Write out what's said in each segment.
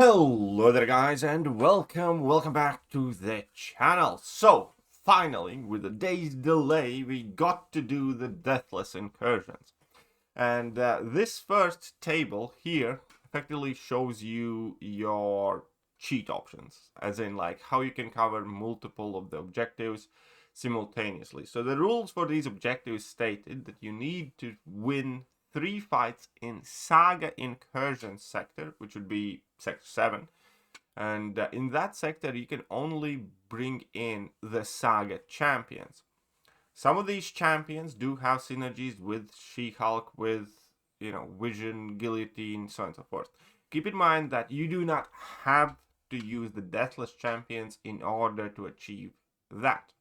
Hello there guys and welcome back to the channel. So finally, with a day's delay, we got to do the Deathless Incursions. And this first table here effectively shows you your cheat options, as in like how you can cover multiple of the objectives simultaneously. So the rules for these objectives stated that you need to win 3 fights in Saga Incursion sector, which would be sector 7. And in that sector, you can only bring in the Saga champions. Some of these champions do have synergies with She-Hulk, with, Vision, Guillotine, so on and so forth. Keep in mind that you do not have to use the Deathless champions in order to achieve that.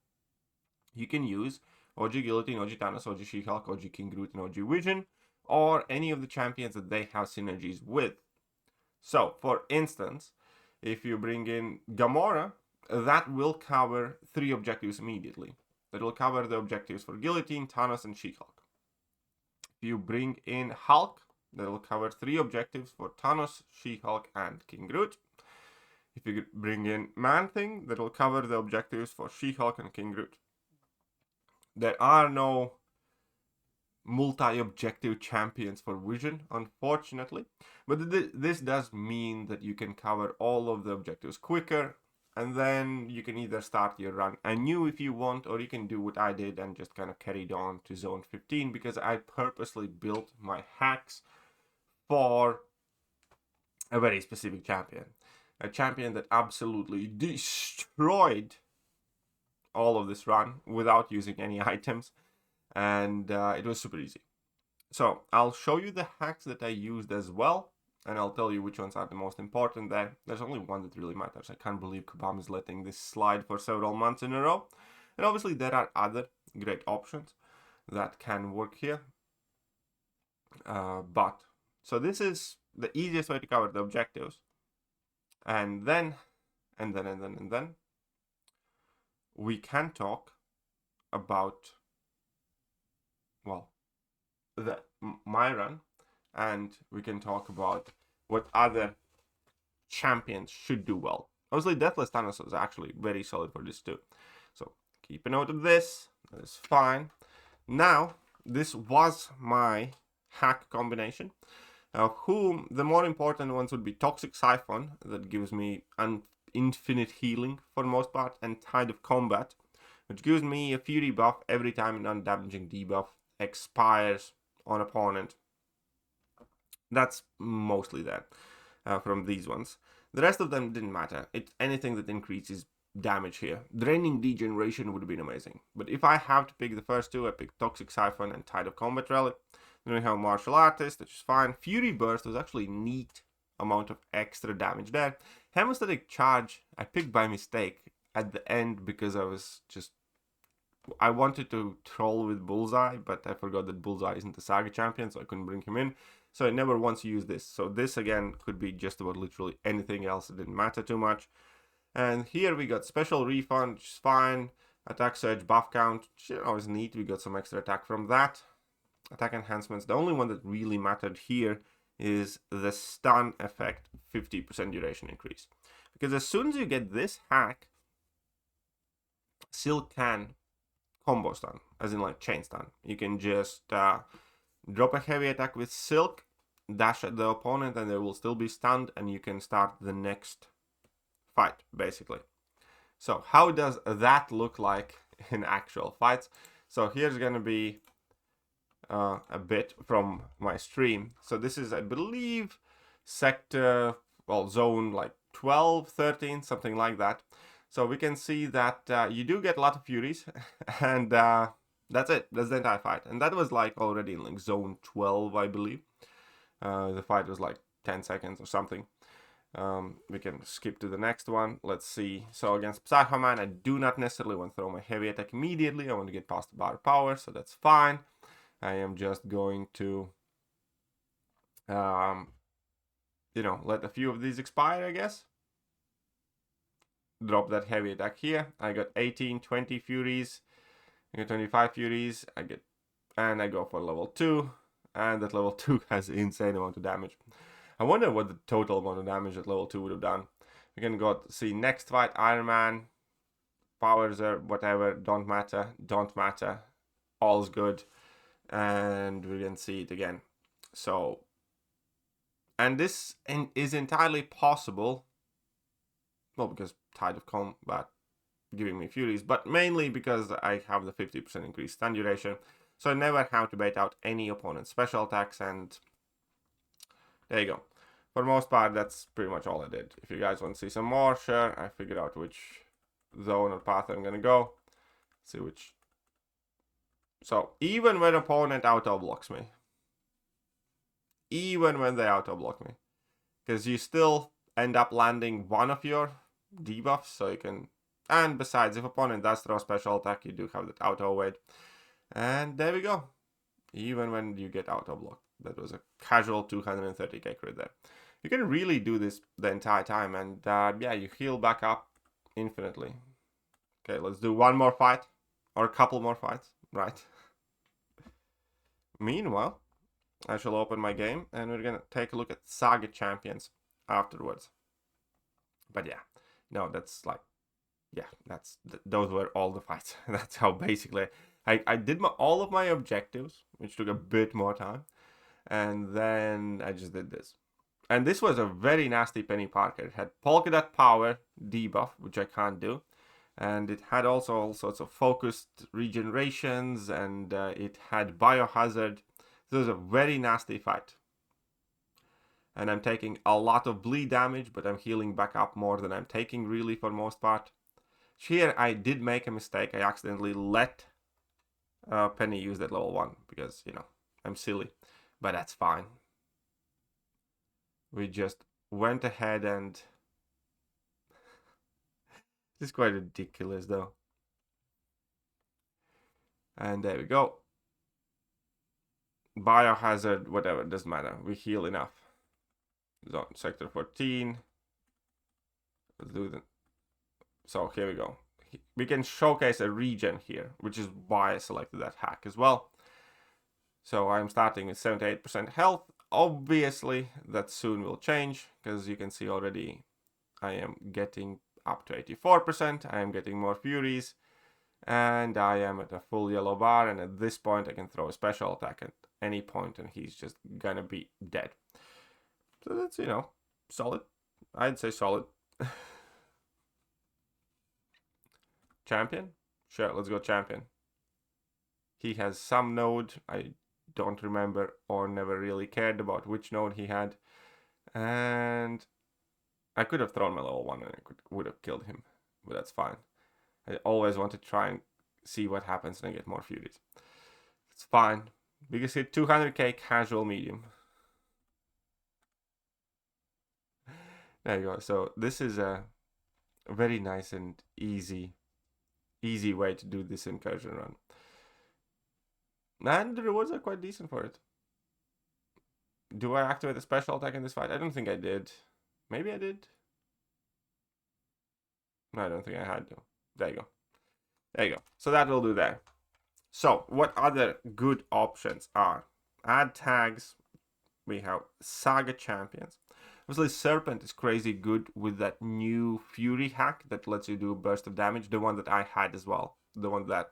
You can use OG Guillotine, OG Thanos, OG She-Hulk, OG King Groot, and OG Vision, or any of the champions that they have synergies with. So, for instance, if you bring in Gamora, that will cover 3 objectives immediately. That will cover the objectives for Guillotine, Thanos, and She-Hulk. If you bring in Hulk, that will cover 3 objectives for Thanos, She-Hulk, and King Groot. If you bring in Man-Thing, that will cover the objectives for She-Hulk and King Groot. There are no multi-objective champions for Vision, unfortunately, but this does mean that you can cover all of the objectives quicker, and then you can either start your run anew if you want, or you can do what I did and just kind of carried on to zone 15, because I purposely built my hacks for a very specific champion, a champion that absolutely destroyed all of this run without using any items. And it was super easy. So I'll show you the hacks that I used as well, and I'll tell you which ones are the most important there. There's only one that really matters. I can't believe Kabam is letting this slide for several months in a row. And obviously there are other great options that can work here. So this is the easiest way to cover the objectives. And then we can talk about, well, my run, and we can talk about what other champions should do well. Obviously, Deathless Thanos is actually very solid for this too. So keep a note of this. That is fine. Now, this was my hack combination. The more important ones would be Toxic Siphon, that gives me infinite healing for the most part, and Tide of Combat, which gives me a Fury buff every time an undamaging debuff expires on opponent. That's mostly there from these ones. The rest of them didn't matter. It's anything that increases damage here. Draining Degeneration would have been amazing. But if I have to pick the first two, I pick Toxic Siphon and Tide of Combat Relic. Then we have Martial Artist, which is fine. Fury Burst was actually neat amount of extra damage there. Hemostatic Charge, I picked by mistake at the end because I wanted to troll with Bullseye, but I forgot that Bullseye isn't a Saga champion, so I couldn't bring him in. So I never once used this. So this again could be just about literally anything else. It didn't matter too much. And here we got Special Refund, which is fine. Attack Surge, Buff Count, which is always neat. We got some extra attack from that. Attack Enhancements. The only one that really mattered here is the Stun effect, 50% duration increase. Because as soon as you get this hack, Silk can combo stun, as in like chain stun. You can just drop a heavy attack with Silk, dash at the opponent, and they will still be stunned, and you can start the next fight, basically. So how does that look like in actual fights? So here's going to be a bit from my stream. So this is, I believe, zone like 12, 13, something like that. So we can see that you do get a lot of Furies, and that's it. That's the entire fight. And that was like already in like zone 12, I believe. The fight was like 10 seconds or something. We can skip to the next one. Let's see. So against Psycho Man, I do not necessarily want to throw my heavy attack immediately. I want to get past the bar power, so that's fine. I am just going to, let a few of these expire, I guess. Drop that heavy attack here. I got 18, 20 Furies. I got 25 Furies. I go for level 2. And that level 2 has an insane amount of damage. I wonder what the total amount of damage at level 2 would have done. We can go see next fight, Iron Man, powers or whatever, don't matter, all's good, and we can see it again. So, and this is entirely possible, well, because Tide of Combat giving me Furies, but mainly because I have the 50% increased stun duration, so I never have to bait out any opponent's special attacks, and there you go. For the most part, that's pretty much all I did. If you guys want to see some more, sure, I figured out which zone or path I'm gonna go. See which. So even when opponent auto blocks me, even when they auto block me, because you still end up landing one of your debuffs, so you can. And besides, if opponent does throw a special attack, you do have that auto wait. And there we go. Even when you get auto blocked, that was a casual 230k crit there. You can really do this the entire time, and yeah, you heal back up infinitely. Okay, let's do one more fight, or a couple more fights, right? Meanwhile, I shall open my game, and we're gonna take a look at Saga Champions afterwards. But yeah, no, that's like, yeah, those were all the fights. That's how basically I did all of my objectives, which took a bit more time, and then I just did this. And this was a very nasty Penny Parker. It had Polka Dot Power debuff, which I can't do. And it had also all sorts of focused regenerations, and it had Biohazard. So it was a very nasty fight. And I'm taking a lot of bleed damage, but I'm healing back up more than I'm taking really for the most part. Here I did make a mistake. I accidentally let Penny use that level 1 because, you know, I'm silly. But that's fine. We just went ahead and... This is quite ridiculous though. And there we go. Biohazard, whatever, doesn't matter. We heal enough. Zone sector 14. Let's do the... So here we go. We can showcase a regen here, which is why I selected that hack as well. So I'm starting with 78% health. Obviously, that soon will change, because you can see already I am getting up to 84%. I am getting more Furies, and I am at a full yellow bar, and at this point I can throw a special attack at any point, and he's just gonna be dead. So that's, you know, solid. I'd say solid. Champion? Sure, let's go champion. He has some node. I don't remember or never really cared about which node he had. And I could have thrown my level 1 and I would have killed him. But that's fine. I always want to try and see what happens when I get more Furies. It's fine. Biggest hit 200k casual medium. There you go. So this is a very nice and easy way to do this incursion run. And the rewards are quite decent for it. Do I activate a special attack in this fight? I don't think I did. Maybe I did. No, I don't think I had to. There you go. There you go. So that will do there. So what other good options are? Add tags. We have Saga Champions. Obviously, Serpent is crazy good with that new Fury hack that lets you do a burst of damage. The one that I had as well. The one that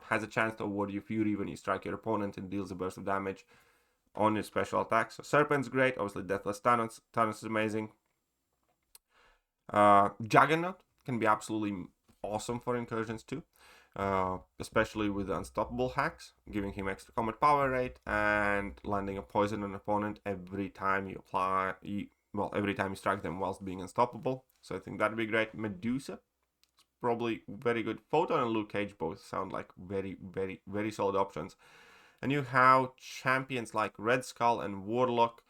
has a chance to award you Fury when you strike your opponent and deals a burst of damage on your special attacks. So Serpent's great. Obviously, Deathless Thanos is amazing. Juggernaut can be absolutely awesome for incursions too. Especially with the unstoppable hacks, giving him extra combat power rate and landing a poison on an opponent every time you apply... every time you strike them whilst being unstoppable. So I think that'd be great. Medusa, probably very good. Photon and Luke Cage both sound like very, very, very solid options. And you have champions like Red Skull and Warlock,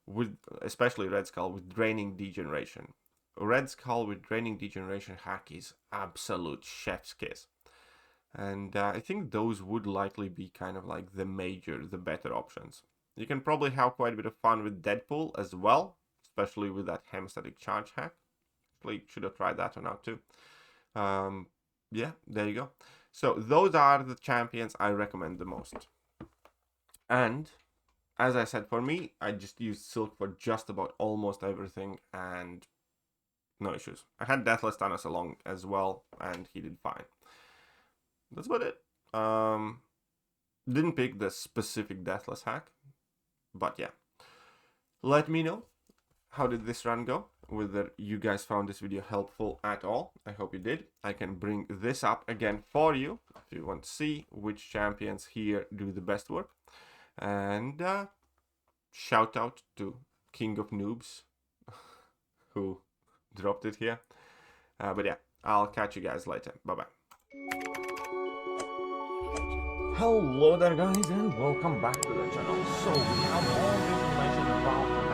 with especially Red Skull with Draining Degeneration. Red Skull with Draining Degeneration hack is absolute chef's kiss. And I think those would likely be kind of like the better options. You can probably have quite a bit of fun with Deadpool as well, especially with that hemostatic charge hack. Actually, should have tried that one out too. Yeah, there you go. So those are the champions I recommend the most. And as I said, for me, I just used Silk for just about almost everything, and no issues. I had Deathless Thanos along as well, and he did fine. That's about it. Didn't pick the specific Deathless hack, but yeah. Let me know, how did this run go? Whether you guys found this video helpful at all. I hope you did. I can bring this up again for you if you want to see which champions here do the best work. And shout out to King of Noobs who dropped it here. But yeah, I'll catch you guys later. Bye-bye. Hello there guys, and welcome back to the channel. So we have all the information about